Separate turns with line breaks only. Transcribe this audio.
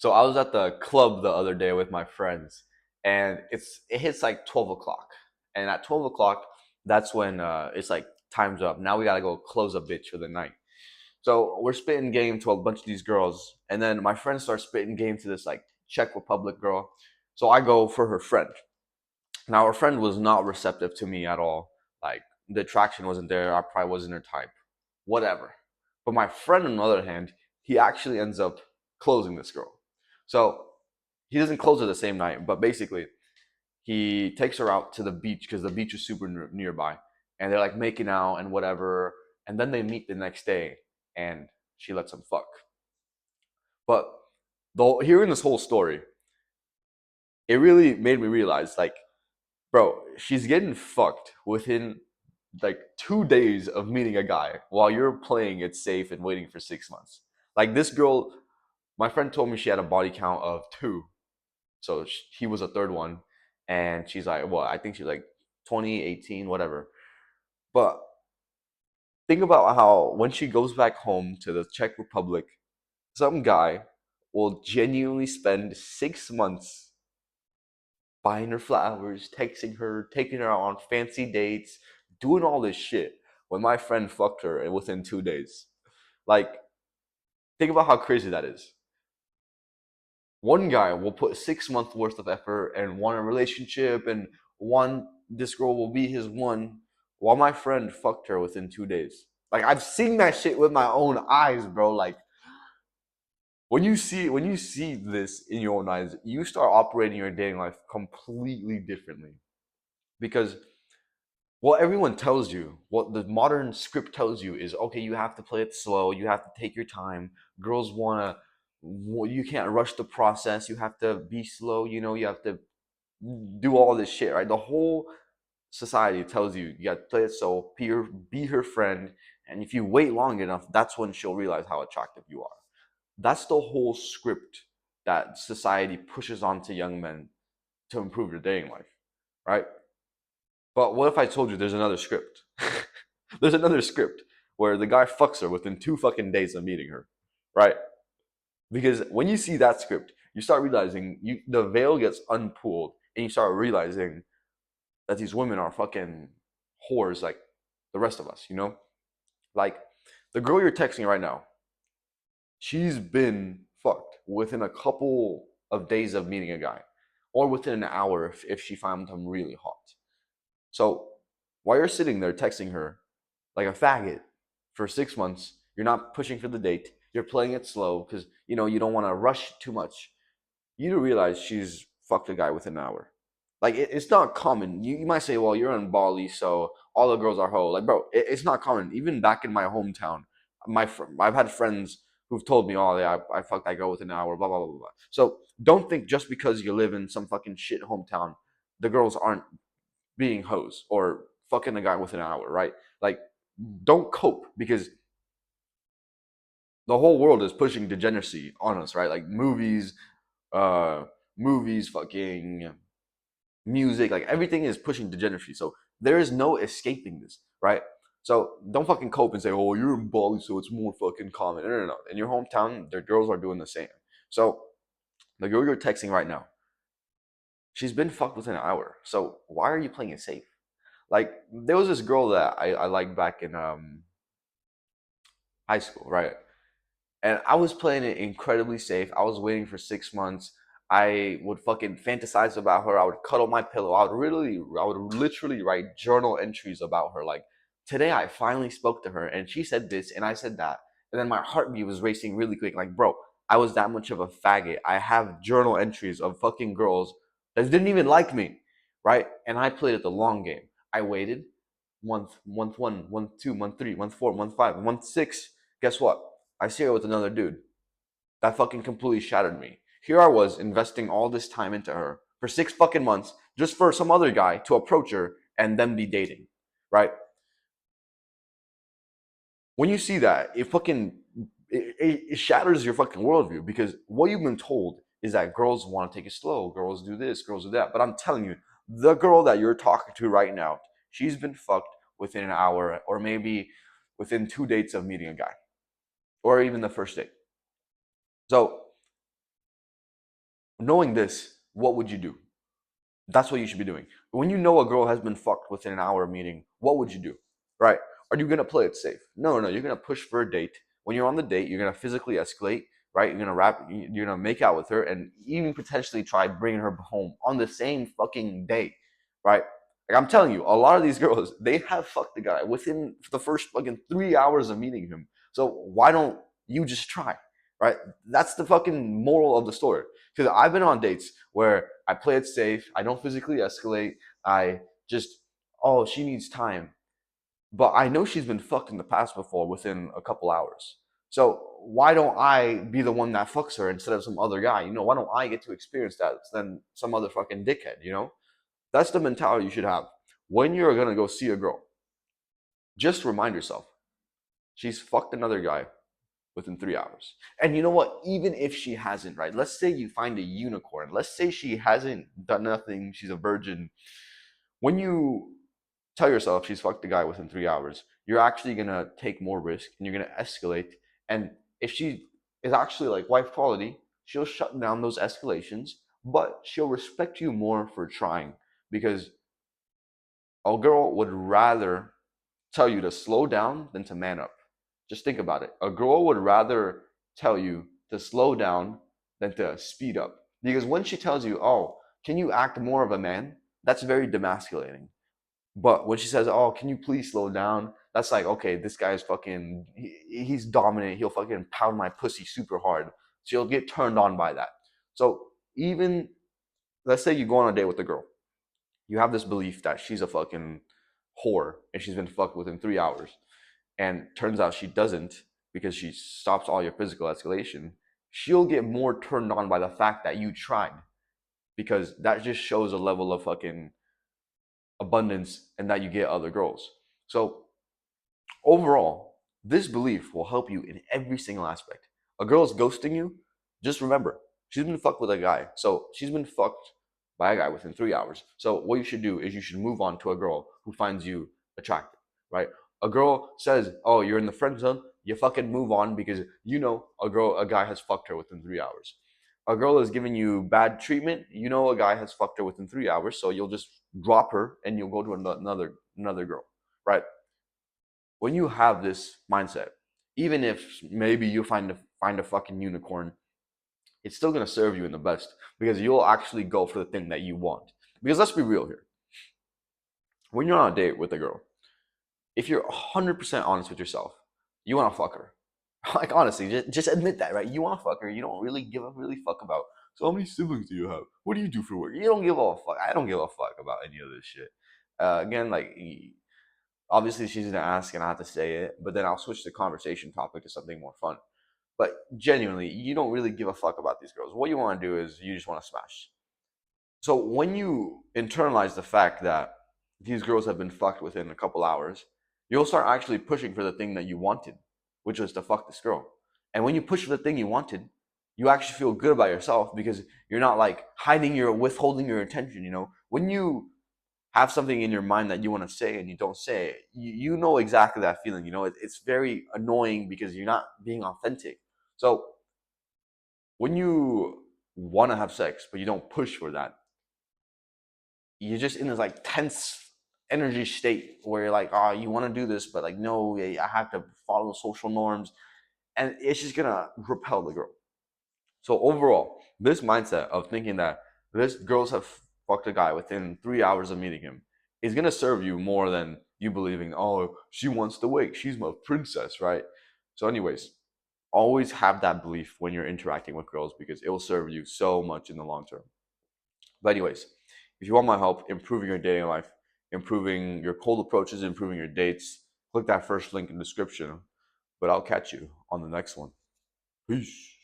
So I was at the club the other day with my friends, and it hits like 12 o'clock, and at 12 o'clock, that's when it's like time's up. Now we gotta go close a bitch for the night. So we're spitting game to a bunch of these girls, and then my friend starts spitting game to this like Czech Republic girl. So I go for her friend. Now her friend was not receptive to me at all. Like the attraction wasn't there. I probably wasn't her type. Whatever. But my friend, on the other hand, he actually ends up closing this girl. So he doesn't close her the same night, but basically he takes her out to the beach because the beach is super nearby, and they're like making out and whatever. And then they meet the next day, and she lets him fuck. But though hearing this whole story, it really made me realize, like, bro, she's getting fucked within like 2 days of meeting a guy while you're playing it safe and waiting for 6 months. Like this girl, my friend told me she had a body count of two, so he was a third one, and she's like, well, I think she's like 20, 18, whatever. But think about how when she goes back home to the Czech Republic, some guy will genuinely spend 6 months buying her flowers, texting her, taking her out on fancy dates, doing all this shit when my friend fucked her within 2 days. Like, think about how crazy that is. One guy will put 6 months worth of effort and want a relationship and want this girl will be his one, while my friend fucked her within 2 days. Like I've seen that shit with my own eyes, bro. Like when you see this in your own eyes, you start operating your dating life completely differently. Because what everyone tells you, what the modern script tells you is, okay, you have to play it slow, you have to take your time. Girls wanna, you can't rush the process. You have to be slow. You have to do all this shit, right? The whole society tells you you got to play it slow, be her friend, and if you wait long enough, that's when she'll realize how attractive you are. That's the whole script that society pushes onto young men to improve your dating life, right? But what if I told you there's another script? There's another script where the guy fucks her within 2 fucking days of meeting her, right? Because when you see that script, you start realizing the veil gets unpulled, and you start realizing that these women are fucking whores like the rest of us, you know? Like the girl you're texting right now, she's been fucked within a couple of days of meeting a guy, or within an hour if she found him really hot. So while you're sitting there texting her like a faggot for 6 months, you're not pushing for the date. You're playing it slow because you don't want to rush too much. You do realize she's fucked a guy within an hour. Like it's not common. You might say, well, you're in Bali, so all the girls are hoe. Like, bro, it's not common. Even back in my hometown, I've had friends who've told me, oh, yeah, I fucked that girl within an hour, blah blah blah blah. So don't think just because you live in some fucking shit hometown, the girls aren't being hoes or fucking a guy within an hour, right? Like, don't cope because the whole world is pushing degeneracy on us, right? Like uh, fucking music, like everything is pushing degeneracy. So there is no escaping this, right? So don't fucking cope and say, oh, you're in Bali, so it's more fucking common. No, no, no. In your hometown, their girls are doing the same. So the girl you're texting right now, she's been fucked within an hour. So why are you playing it safe? Like there was this girl that I liked back in high school, right? And I was playing it incredibly safe. I was waiting for 6 months. I would fucking fantasize about her. I would cuddle my pillow. I would literally write journal entries about her. Like today, I finally spoke to her, and she said this, and I said that, and then my heartbeat was racing really quick. Like, bro, I was that much of a faggot. I have journal entries of fucking girls that didn't even like me, right? And I played it the long game. I waited month one, month two, month three, month four, month five, month six. Guess what? I see her with another dude. That fucking completely shattered me. Here I was investing all this time into her for 6 fucking months just for some other guy to approach her and then be dating, right? When you see that, it shatters your fucking worldview because what you've been told is that girls want to take it slow, girls do this, girls do that. But I'm telling you, the girl that you're talking to right now, she's been fucked within an hour or maybe within 2 dates of meeting a guy or even the first date. So Knowing this, what would you do? That's what you should be doing. When you know a girl has been fucked within an hour of meeting, what would you do? Right? Are you gonna play it safe? No, no, you're gonna push for a date. When you're on the date, you're gonna physically escalate, right? You're gonna you're gonna make out with her, and even potentially try bringing her home on the same fucking day, right? Like I'm telling you, a lot of these girls, they have fucked the guy within the first fucking 3 hours of meeting him. So why don't you just try, right? That's the fucking moral of the story. Because I've been on dates where I play it safe, I don't physically escalate, I just, oh, she needs time. But I know she's been fucked in the past before within a couple hours. So why don't I be the one that fucks her instead of some other guy? Why don't I get to experience that than some other fucking dickhead? That's the mentality you should have. When you're gonna go see a girl, just remind yourself, she's fucked another guy within 3 hours. And you know what? Even if she hasn't, right? Let's say you find a unicorn. Let's say she hasn't done nothing. She's a virgin. When you tell yourself she's fucked the guy within 3 hours, you're actually gonna take more risk and you're gonna escalate. And if she is actually like wife quality, she'll shut down those escalations, but she'll respect you more for trying because a girl would rather tell you to slow down than to man up. Just think about it. A girl would rather tell you to slow down than to speed up. Because when she tells you, oh, can you act more of a man? That's very demasculating. But when she says, oh, can you please slow down? That's like, okay, this guy's fucking, he's dominant. He'll fucking pound my pussy super hard. So you'll get turned on by that. So even, let's say you go on a date with a girl. You have this belief that she's a fucking whore and she's been fucked within 3 hours. And turns out she doesn't because she stops all your physical escalation. She'll get more turned on by the fact that you tried because that just shows a level of fucking abundance and that you get other girls. So overall, this belief will help you in every single aspect. A girl is ghosting you, just remember, she's been fucked with a guy. So she's been fucked by a guy within 3 hours. So what you should do is you should move on to a girl who finds you attractive, right? A girl says, oh, you're in the friend zone, you fucking move on because a guy has fucked her within 3 hours. A girl is giving you bad treatment, a guy has fucked her within 3 hours, so you'll just drop her and you'll go to another girl, right? When you have this mindset, even if maybe you find a fucking unicorn, it's still gonna serve you in the best because you'll actually go for the thing that you want. Because let's be real here. When you're on a date with a girl, if you're 100% honest with yourself, you want to fuck her. Like honestly, just admit that, right? You want to fuck her. You don't really give a really fuck about. So how many siblings do you have? What do you do for work? You don't give a fuck. I don't give a fuck about any of this shit. Again, like obviously she's gonna ask and I have to say it, but then I'll switch the conversation topic to something more fun. But genuinely, you don't really give a fuck about these girls. What you want to do is you just want to smash. So when you internalize the fact that these girls have been fucked within a couple hours, you'll start actually pushing for the thing that you wanted, which was to fuck this girl. And when you push for the thing you wanted, you actually feel good about yourself because you're not like withholding your attention. When you have something in your mind that you want to say and you don't say it, you know exactly that feeling. It's very annoying because you're not being authentic. So when you want to have sex but you don't push for that, you're just in this like tense energy state where you're like, oh, you want to do this, but like, no, I have to follow social norms, and it's just gonna repel the girl. So overall, this mindset of thinking that this girls have fucked a guy within 3 hours of meeting him is gonna serve you more than you believing, oh, she wants to wait, she's my princess, right? So, anyways, always have that belief when you're interacting with girls because it will serve you so much in the long term. But anyways, if you want my help improving your dating life, improving your cold approaches, improving your dates, click that first link in the description. But I'll catch you on the next one. Peace.